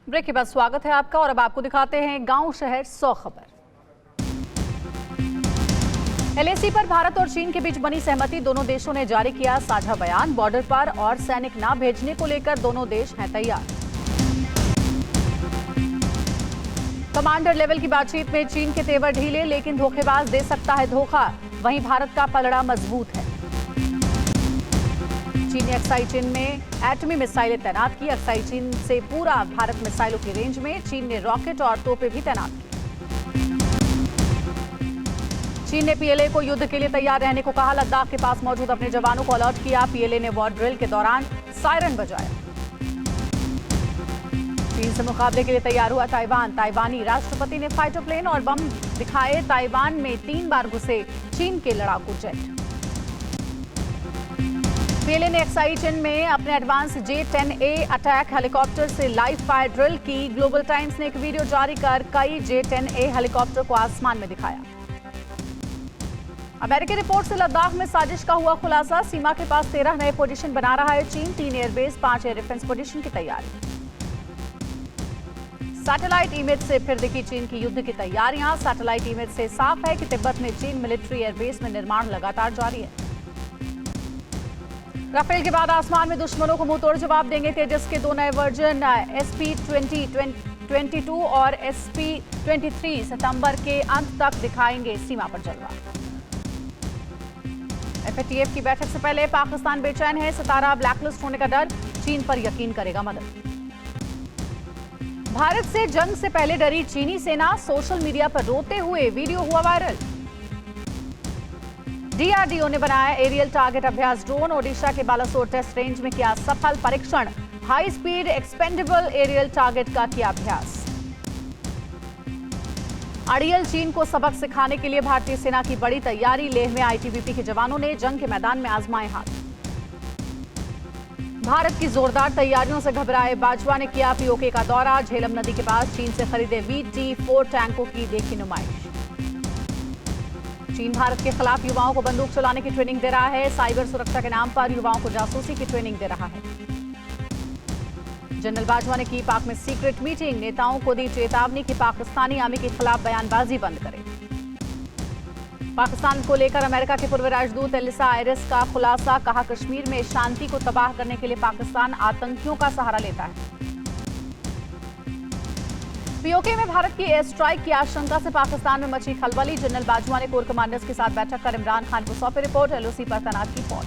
Break के बाद स्वागत है आपका और अब आपको दिखाते हैं गांव शहर 100 खबर। एलएसी पर भारत और चीन के बीच बनी सहमति, दोनों देशों ने जारी किया साझा बयान। बॉर्डर पर और सैनिक न भेजने को लेकर दोनों देश हैं तैयार। कमांडर लेवल की बातचीत में चीन के तेवर ढीले, लेकिन धोखेबाज दे सकता है धोखा। वहीं भारत का पलड़ा मजबूत है। चीन ने अक्साई चीन में एटमी मिसाइलें तैनात की। अक्साई चीन से पूरा भारत मिसाइलों की रेंज में। चीन ने रॉकेट और तोपें भी तैनात की। चीन ने पीएलए को युद्ध के लिए तैयार रहने को कहा। लद्दाख के पास मौजूद अपने जवानों को अलर्ट किया। पीएलए ने वॉर ड्रिल के दौरान सायरन बजाया। चीन से मुकाबले के लिए तैयार हुआ ताइवान। ताइवानी राष्ट्रपति ने फाइटर प्लेन और बम दिखाए। ताइवान में 3 बार घुसे चीन के लड़ाकू जेट। पीएलए ने अक्साई चीन में अपने एडवांस J-10A अटैक हेलीकॉप्टर से लाइव फायर ड्रिल की। ग्लोबल टाइम्स ने एक वीडियो जारी कर कई J-10A हेलीकॉप्टर को आसमान में दिखाया। अमेरिकी रिपोर्ट से लद्दाख में साजिश का हुआ खुलासा। सीमा के पास 13 नए पोजीशन बना रहा है चीन। 3 एयरबेस, 5 एयर डिफेंस पोजीशन की तैयारी। सैटेलाइट इमेज से फिर दिखी चीन की युद्ध की तैयारियां। सैटेलाइट इमेज से साफ है कि तिब्बत में चीन मिलिट्री एयरबेस में निर्माण लगातार जारी है। राफेल के बाद आसमान में दुश्मनों को मुंहतोड़ जवाब देंगे तेजस के 2 नए वर्जन SP-20, 22 और SP-23 सितंबर के अंत तक दिखाएंगे सीमा पर जलवा। FATF की बैठक से पहले पाकिस्तान बेचैन है। सितारा ब्लैकलिस्ट होने का डर, चीन पर यकीन करेगा मदद। भारत से जंग से पहले डरी चीनी सेना, सोशल मीडिया पर रोते हुए वीडियो हुआ वायरल। DRDO ने बनाया aerial target Abhyas drone. Odisha के बालासोर टेस्ट रेंज में किया सफल परीक्षण। High speed expendable aerial target का किया अभ्यास। अड़ियल चीन को सबक सिखाने के लिए भारतीय सेना की बड़ी तैयारी। लेह में ITBP के जवानों ने जंग के मैदान में आजमाए हाथ। भारत की जोरदार तैयारियों से घबराए बाजवा ने किया POK का दौरा। झेलम नदी के पास चीन से खरीदे VT-4 टैंकों की देखी नुमाइश। चीन भारत के खिलाफ युवाओं को बंदूक चलाने की ट्रेनिंग दे रहा है। साइबर सुरक्षा के नाम पर युवाओं को जासूसी की ट्रेनिंग दे रहा है। जनरल बाजवा ने की पाक में सीक्रेट मीटिंग। नेताओं को दी चेतावनी कि पाकिस्तानी आर्मी के खिलाफ बयानबाजी बंद करें। पाकिस्तान को लेकर अमेरिका के पूर्व राजदूत एलिसा आयरिस का खुलासा। कहा, कश्मीर में शांति को तबाह करने के लिए पाकिस्तान आतंकियों का सहारा लेता है। POK में भारत की एयर स्ट्राइक की आशंका से पाकिस्तान में मची खलबली। जनरल बाजवा ने कोर कमांडर्स के साथ बैठक कर इमरान खान को सौंपी रिपोर्ट। LOC पर तैनात की फौज।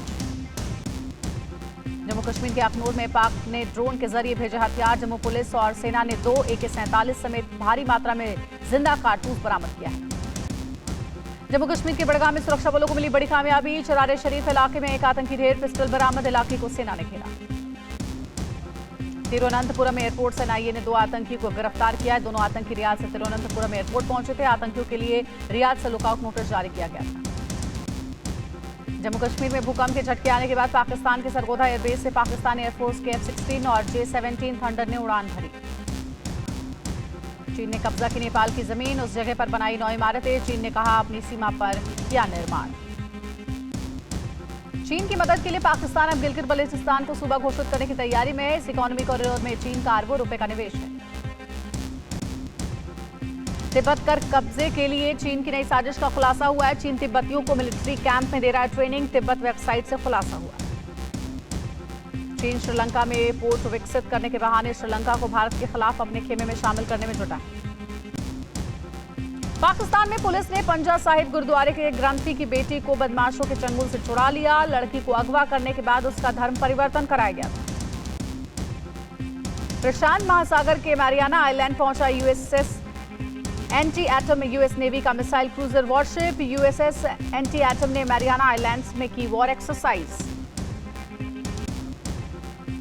जम्मू कश्मीर के अखनूर में पाक ने ड्रोन के जरिए भेजे हथियार। जम्मू पुलिस और सेना ने 2 AK-47 समेत भारी मात्रा में जिंदा कारतूस बरामद किया है। जम्मू कश्मीर के बड़गाम में सुरक्षा बलों को मिली बड़ी कामयाबी। चरारे शरीफ इलाके में एक आतंकी ढेर, पिस्टल बरामद। इलाके को सेना ने घेरा। तिरुवनंतपुरम एयरपोर्ट से NIA ने 2 आतंकी को गिरफ्तार किया है। दोनों आतंकी रियाद से तिरुवनंतपुरम एयरपोर्ट पहुंचे थे। आतंकियों के लिए रियाद से लुकआउट नोटिस जारी किया गया था। जम्मू कश्मीर में भूकंप के झटके आने के बाद पाकिस्तान के सरगोधा एयरबेस से पाकिस्तानी एयरफोर्स के F-16 और J-17 थंडर ने उड़ान भरी। चीन ने कब्जा की नेपाल की जमीन, उस जगह पर बनाई 9 इमारतें। चीन ने कहा, अपनी सीमा पर किया निर्माण। चीन की मदद के लिए पाकिस्तान अब गिलगित बल्तिस्तान को सूबा घोषित करने की तैयारी में है। इस इकोनॉमी कॉरिडोर में चीन का अरबों रुपए का निवेश है। तिब्बत कर कब्जे के लिए चीन की नई साजिश का खुलासा हुआ है। चीन तिब्बतियों को मिलिट्री कैंप में दे रहा है ट्रेनिंग। तिब्बत वेबसाइट से खुलासा हुआ। चीन श्रीलंका में पोर्ट विकसित करने के बहाने श्रीलंका को भारत के खिलाफ अपने खेमे में शामिल करने में जुटा है। पाकिस्तान में पुलिस ने पंजा साहिब गुरुद्वारे के ग्रंथी की बेटी को बदमाशों के चंगुल से छुड़ा लिया। लड़की को अगवा करने के बाद उसका धर्म परिवर्तन कराया गया था। प्रशांत महासागर के मैरियाना आइलैंड पहुंचा USS Antietam US navy का missile cruiser warship. USS Antietam ने मैरियाना आइलैंड्स में की वॉर एक्सरसाइज।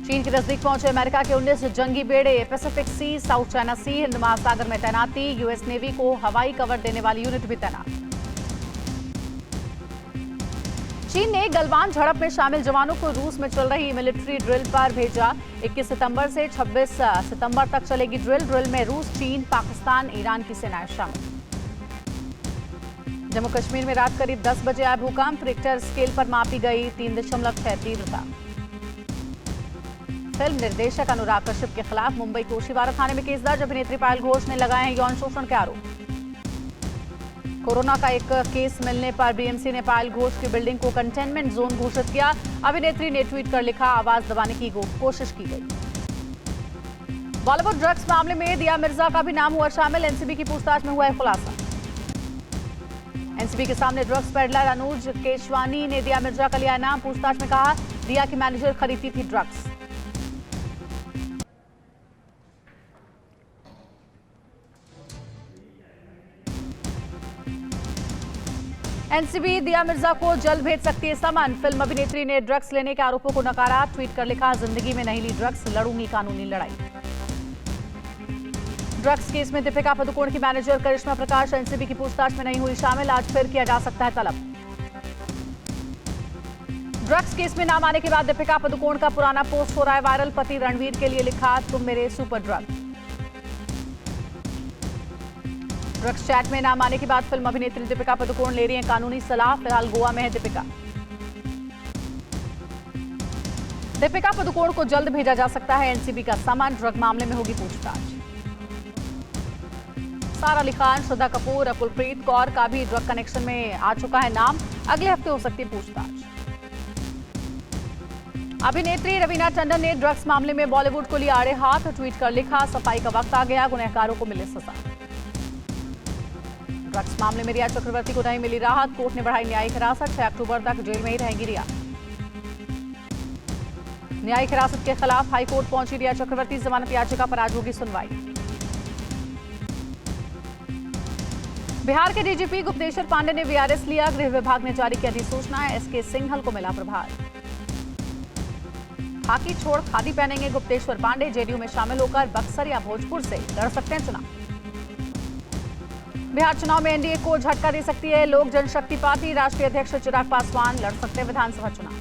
चीन के नजदीक पहुंचे अमेरिका के 19 जंगी बेड़े। पैसिफिक सी, साउथ चाइना सी, हिंद महासागर में तैनाती। US नेवी को हवाई कवर देने वाली यूनिट भी तैनात। चीन ने गलवान झड़प में शामिल जवानों को रूस में चल रही मिलिट्री ड्रिल पर भेजा। 21 सितंबर से 26 सितंबर तक चलेगी ड्रिल। ड्रिल में रूस, चीन, पाकिस्तान, ईरान की सेनाएं शामिल। जम्मू कश्मीर में रात करीब 10 बजे आया भूकंप। रिक्टर स्केल पर मापी गई 3.6 तीव्रता। फिल्म निर्देशक अनुराग कश्यप के खिलाफ मुंबई के ओशिवारा थाने में केस दर्ज। अभिनेत्री पायल घोष ने लगाए हैं यौन शोषण के आरोप। कोरोना का एक केस मिलने पर बीएमसी ने पायल घोष की बिल्डिंग को कंटेनमेंट जोन घोषित किया। अभिनेत्री ने ट्वीट कर लिखा, आवाज दबाने की कोशिश की गई। बॉलीवुड ड्रग्स मामले में दिया मिर्जा का भी नाम हुआ शामिल। एनसीबी की पूछताछ में हुआ है खुलासा। एनसीबी के सामने ड्रग्स पेडलर अनुज केशवानी ने दिया मिर्जा का लिया नाम। पूछताछ में कहा, दिया की मैनेजर खरीदती थी ड्रग्स। एनसीबी दिया मिर्जा को जल्द भेज सकती है समन। फिल्म अभिनेत्री ने ड्रग्स लेने के आरोपों को नकारा। ट्वीट कर लिखा, जिंदगी में नहीं ली ड्रग्स, लड़ूंगी कानूनी लड़ाई। ड्रग्स केस में दीपिका पादुकोण की मैनेजर करिश्मा प्रकाश एनसीबी की पूछताछ में नहीं हुई शामिल। आज फिर किया जा सकता है तलब। ड्रग्स केस में नाम आने के बाद दीपिका पादुकोण का पुराना पोस्ट हो रहा है वायरल। पति रणवीर के लिए लिखा, तुम मेरे सुपर ड्रग। ड्रग्स चैट में नाम आने के बाद फिल्म अभिनेत्री दीपिका पादुकोण ले रही हैं कानूनी सलाह। फिलहाल गोवा में है दीपिका। दीपिका पादुकोण को जल्द भेजा जा सकता है एनसीबी का समन। ड्रग मामले में होगी पूछताछ। सारा अली खान, श्रद्धा कपूर, अकुलप्रीत कौर का भी ड्रग कनेक्शन में आ चुका है नाम। अगले हफ्ते हो सकती है पूछताछ। अभिनेत्री रवीना टंडन ने ड्रग्स मामले में बॉलीवुड को लिया आड़े हाथ। ट्वीट कर लिखा, सफाई का वक्त आ गया, गुनहगारों को मिले सजा। ड्रग्स मामले में रिया चक्रवर्ती को नहीं मिली राहत। कोर्ट ने बढ़ाई न्यायिक हिरासत। 6 अक्टूबर तक जेल में ही रहेंगी रिया। न्यायिक हिरासत के खिलाफ हाईकोर्ट पहुंची रिया चक्रवर्ती। जमानत याचिका पर आज होगी सुनवाई। बिहार के डीजीपी गुप्तेश्वर पांडे ने वीआरएस लिया। गृह विभाग ने जारी की अधिसूचना। एसके सिंघल को मिला प्रभार। खाकी छोड़ खादी पहनेंगे गुप्तेश्वर पांडे। जेडीयू में शामिल होकर बक्सर या भोजपुर से लड़ सकते हैं चुनाव। बिहार चुनाव में एनडीए को झटका दे सकती है लोक जनशक्ति पार्टी। राष्ट्रीय अध्यक्ष चिराग पासवान लड़ सकते हैं विधानसभा चुनाव।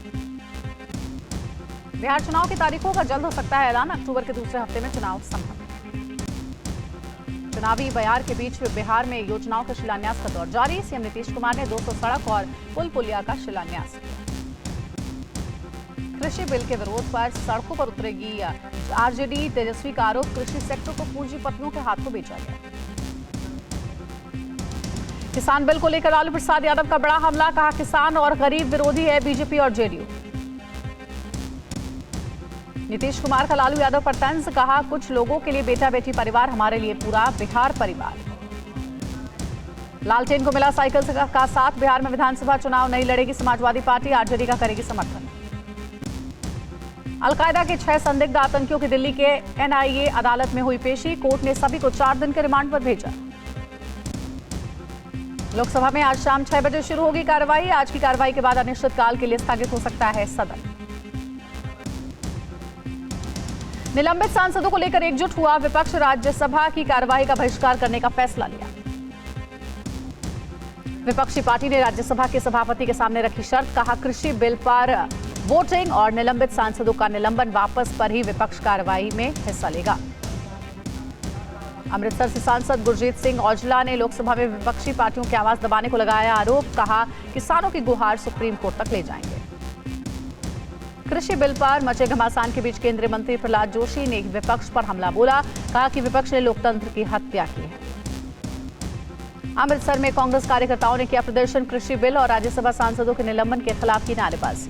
बिहार चुनाव की तारीखों का जल्द हो सकता है ऐलान। अक्टूबर के दूसरे हफ्ते में चुनाव संभव। चुनावी बयार के बीच बिहार में योजनाओं के शिलान्यास का दौर जारी। सीएम नीतीश कुमार ने 200 सड़क और पुल पुलिया का शिलान्यास किया। कृषि बिल के विरोध पर सड़कों पर उतरेगी आरजेडी। तेजस्वी का आरोप, कृषि सेक्टर को पूंजीपतियों के हाथों बेचा गया। किसान बिल को लेकर लालू प्रसाद यादव का बड़ा हमला। कहा, किसान और गरीब विरोधी है बीजेपी और जेडीयू। नीतीश कुमार का लालू यादव पर तंज। कहा, कुछ लोगों के लिए बेटा बेटी परिवार, हमारे लिए पूरा बिहार परिवार। लालटेन को मिला साइकिल का साथ। बिहार में विधानसभा चुनाव नहीं लड़ेगी समाजवादी पार्टी। आरजेडी का करेगी समर्थन। अलकायदा के 6 संदिग्ध आतंकियों की दिल्ली के एनआईए अदालत में हुई पेशी। कोर्ट ने सभी को 4 दिन के रिमांड पर भेजा। लोकसभा में आज शाम 6 बजे शुरू होगी कार्रवाई। आज की कार्रवाई के बाद अनिश्चितकाल के लिए स्थगित हो सकता है सदन। निलंबित सांसदों को लेकर एकजुट हुआ विपक्ष। राज्यसभा की कार्रवाई का बहिष्कार करने का फैसला लिया। विपक्षी पार्टी ने राज्यसभा के सभापति के सामने रखी शर्त। कहा, कृषि बिल पर वोटिंग और निलंबित सांसदों का निलंबन वापस पर ही विपक्ष कार्रवाई में हिस्सा लेगा। अमृतसर से सांसद गुरजीत सिंह औजला ने लोकसभा में विपक्षी पार्टियों की आवाज दबाने को लगाया आरोप। कहा, किसानों की गुहार सुप्रीम कोर्ट तक ले जाएंगे। कृषि बिल पर मचे घमासान के बीच केंद्रीय मंत्री प्रहलाद जोशी ने विपक्ष पर हमला बोला। कहा कि विपक्ष ने लोकतंत्र की हत्या की है। अमृतसर में कांग्रेस कार्यकर्ताओं ने किया प्रदर्शन। कृषि बिल और राज्यसभा सांसदों के निलंबन के खिलाफ की नारेबाजी।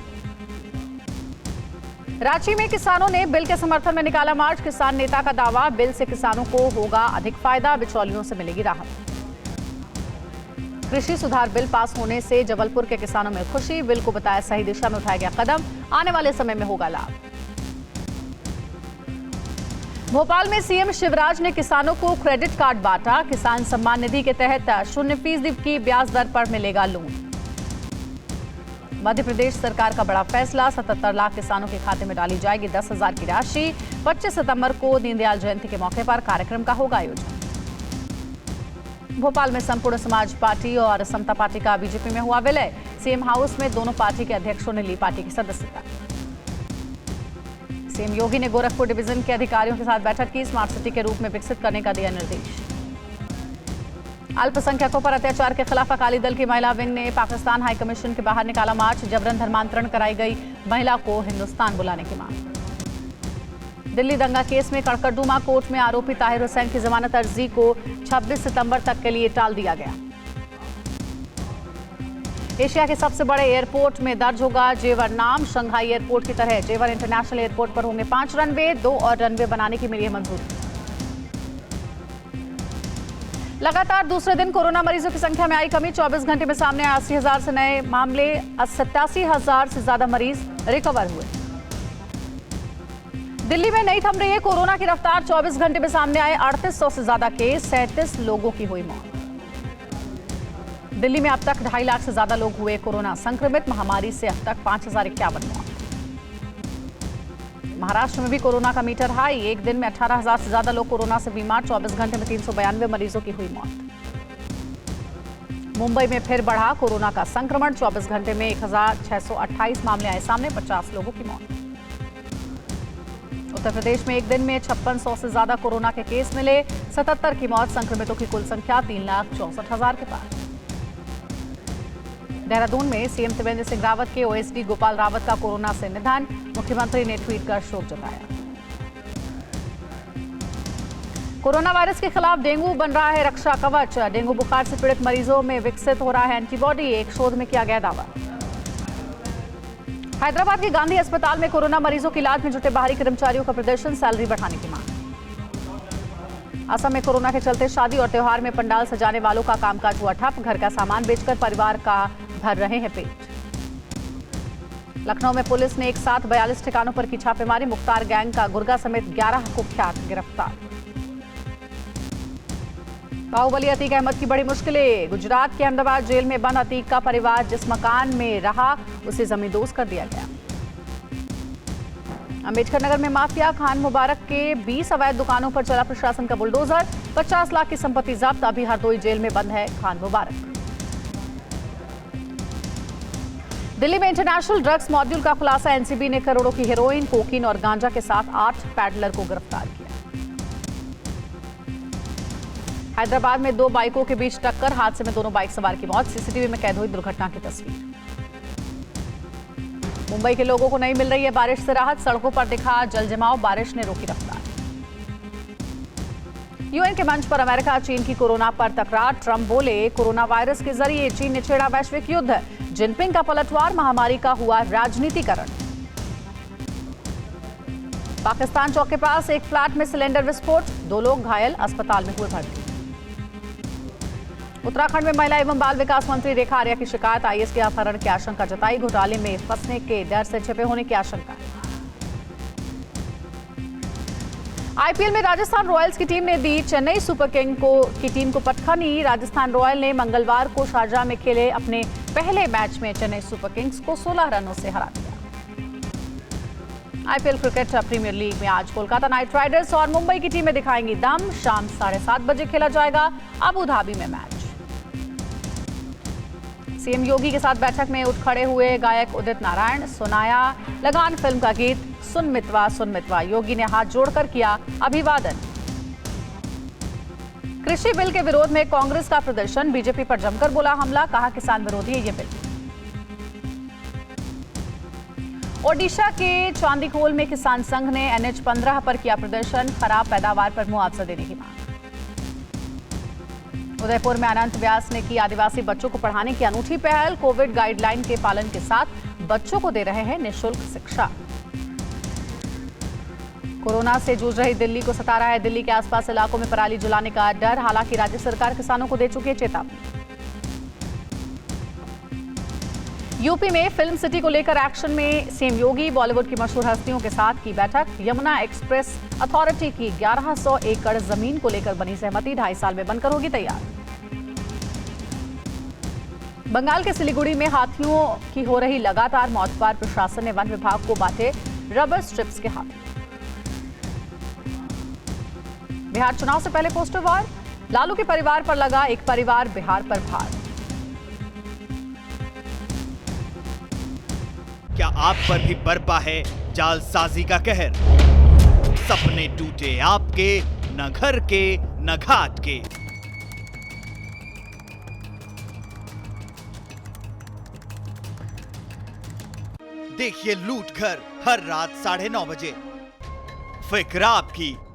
रांची में किसानों ने बिल के समर्थन में निकाला मार्च। किसान नेता का दावा, बिल से किसानों को होगा अधिक फायदा, बिचौलियों से मिलेगी राहत। कृषि सुधार बिल पास होने से जबलपुर के किसानों में खुशी। बिल को बताया सही दिशा में उठाया गया कदम, आने वाले समय में होगा लाभ। भोपाल में सीएम शिवराज ने किसानों को क्रेडिट कार्ड बांटा। किसान सम्मान निधि के तहत 0% की ब्याज दर पर मिलेगा लोन। मध्य प्रदेश सरकार का बड़ा फैसला, 77 लाख किसानों के खाते में डाली जाएगी 10,000 की राशि। 25 सितंबर को दीनदयाल जयंती के मौके पर कार्यक्रम का होगा आयोजन। भोपाल में संपूर्ण समाज पार्टी और समता पार्टी का बीजेपी में हुआ विलय। सीएम हाउस में दोनों पार्टी के अध्यक्षों ने ली पार्टी की सदस्यता। सीएम योगी ने गोरखपुर डिवीजन के अधिकारियों के साथ बैठक की। स्मार्ट सिटी के रूप में विकसित करने का दिया निर्देश। अल्पसंख्यकों पर अत्याचार के खिलाफ अकाली दल की महिला विंग ने पाकिस्तान हाई कमीशन के बाहर निकाला मार्च। जबरन धर्मांतरण कराई गई महिला को हिंदुस्तान बुलाने की मांग। दिल्ली दंगा केस में कड़कड़डूमा कोर्ट में आरोपी ताहिर हुसैन की जमानत अर्जी को 26 सितंबर तक के लिए टाल दिया गया। एशिया के सबसे बड़े एयरपोर्ट में दर्ज होगा जेवर नाम। शंघाई एयरपोर्ट की तरह जेवर इंटरनेशनल एयरपोर्ट पर होंगे 5 रनवे, 2 और रनवे बनाने की मिली है मंजूरी। लगातार दूसरे दिन कोरोना मरीजों की संख्या में आई कमी। 24 घंटे में सामने 80,000 से नए मामले, 87,000 से ज्यादा मरीज रिकवर हुए। दिल्ली में नहीं थम रही है कोरोना की रफ्तार। 24 घंटे में सामने आए 3800 से ज्यादा केस, 37 लोगों की हुई मौत। दिल्ली में अब तक 2.5 लाख से ज्यादा लोग हुए कोरोना संक्रमित। महामारी से अब तक 5,051 मौत। महाराष्ट्र में भी कोरोना का मीटर हाई। एक दिन में 18,000 से ज्यादा लोग कोरोना से बीमार। 24 घंटे में 392 मरीजों की हुई मौत। मुंबई में फिर बढ़ा कोरोना का संक्रमण। 24 घंटे में 1,628 मामले आए सामने, 50 लोगों की मौत। उत्तर प्रदेश में एक दिन में 5600 से ज्यादा कोरोना के केस मिले। 77 की मौत। संक्रमितों की कुल संख्या 3,64,000 के पार। देहरादून में सीएम त्रिवेंद्र सिंह रावत के ओएसडी गोपाल रावत का कोरोना से निधन। मुख्यमंत्री ने ट्वीट कर शोक जताया। कोरोना वायरस के खिलाफ डेंगू बन रहा है रक्षा कवच। डेंगू बुखार से पीड़ित मरीजों में विकसित हो रहा है एंटीबॉडी। एक शोध में किया गया दावा। हैदराबाद के गांधी अस्पताल में कोरोना मरीजों के इलाज में जुटे बाहरी कर्मचारियों का प्रदर्शन, सैलरी बढ़ाने की मांग। असम में कोरोना के चलते शादी और त्योहार में पंडाल सजाने वालों का कामकाज हुआ ठप। घर का सामान बेचकर परिवार का भर रहे हैं पेट। लखनऊ में पुलिस ने एक साथ 42 ठिकानों पर की छापेमारी। मुख्तार गैंग का गुर्गा समेत 11 कुख्यात गिरफ्तार। बाहुबली अतीक अहमद की बड़ी मुश्किलें। गुजरात के अहमदाबाद जेल में बंद अतीक का परिवार जिस मकान में रहा उसे जमींदोज कर दिया गया। अम्बेडकर नगर में माफिया। खान मुबारक के 20 अवैध दुकानों पर चला प्रशासन का बुलडोजर। 50 लाख की संपत्ति जब्त। अभी हरदोई जेल में बंद है खान मुबारक। दिल्ली में इंटरनेशनल ड्रग्स मॉड्यूल का खुलासा। एनसीबी ने करोड़ों की हेरोइन, कोकीन और गांजा के साथ 8 पैडलर को गिरफ्तार किया। हैदराबाद में 2 बाइकों के बीच टक्कर। हादसे में दोनों बाइक सवार की मौत। सीसीटीवी में कैद हुई दुर्घटना की तस्वीर। मुंबई के लोगों को नहीं मिल रही है बारिश से राहत। सड़कों पर दिखा जलजमाव। बारिश ने रोकी रफ्तार। यूएन के मंच पर अमेरिका चीन की कोरोना पर तकरार। ट्रंप बोले, कोरोना वायरस के जरिए चीन ने छेड़ा वैश्विक युद्ध। जिनपिंग का पलटवार। महामारी का हुआ राजनीतिकरण। पाकिस्तान चौक के पास एक फ्लैट में सिलेंडर विस्फोट। 2 लोग घायल, अस्पताल में हुए भर्ती। उत्तराखंड में महिला एवं बाल विकास मंत्री रेखा आर्या की शिकायत। आईएएस के अपहरण की आशंका जताई। घोटाले में फंसने के डर से छिपे होने की आशंका। आईपीएल में राजस्थान रॉयल्स की टीम ने दी चेन्नई सुपर किंग की टीम को पटखनी। राजस्थान रॉयल ने मंगलवार को शारजाह में खेले अपने पहले मैच में चेन्नई सुपर किंग्स को 16 रनों से हरा दिया। आईपीएल क्रिकेट प्रीमियर लीग में आज कोलकाता नाइट राइडर्स और मुंबई की टीमें दिखाएंगी दम। शाम 7:30 बजे खेला जाएगा अबू धाबी में मैच। सीएम योगी के साथ बैठक में उठ खड़े हुए गायक उदित नारायण। सुनाया लगान फिल्म का गीत सुन मितवा। योगी ने हाथ जोड़कर किया अभिवादन। कृषि बिल के विरोध में कांग्रेस का प्रदर्शन। बीजेपी पर जमकर बोला हमला। कहा किसान विरोधी है ये बिल। ओडिशा के चांदीखोल में किसान संघ ने NH-15 पर किया प्रदर्शन। खराब पैदावार पर मुआवजा देने की मांग। उदयपुर में अनंत व्यास ने की आदिवासी बच्चों को पढ़ाने की अनूठी पहल। कोविड गाइडलाइन के पालन के साथ बच्चों को दे रहे हैं निःशुल्क शिक्षा। कोरोना से जूझ रही दिल्ली को सता रहा है दिल्ली के आसपास इलाकों में पराली जलाने का डर। हालांकि राज्य सरकार किसानों को दे चुकी है चेतावनी। यूपी में फिल्म सिटी को लेकर एक्शन में सीएम योगी। बॉलीवुड की मशहूर हस्तियों के साथ की बैठक। यमुना एक्सप्रेस अथॉरिटी की 1100 एकड़ जमीन को लेकर बनी सहमति 2.5 साल में बनकर होगी तैयार। बंगाल के सिलीगुड़ी में हाथियों की हो रही लगातार मौत पर प्रशासन ने वन विभाग को बांटे रबर स्ट्रिप्स के हाथ। बिहार चुनाव से पहले पोस्टर वॉर। लालू के परिवार पर लगा एक परिवार बिहार पर भार। क्या आप पर भी बरपा है जालसाजी का कहर? सपने टूटे आपके, न घर के न घाट के। देखिए लूट घर हर रात 9:30 बजे फिक्र आपकी।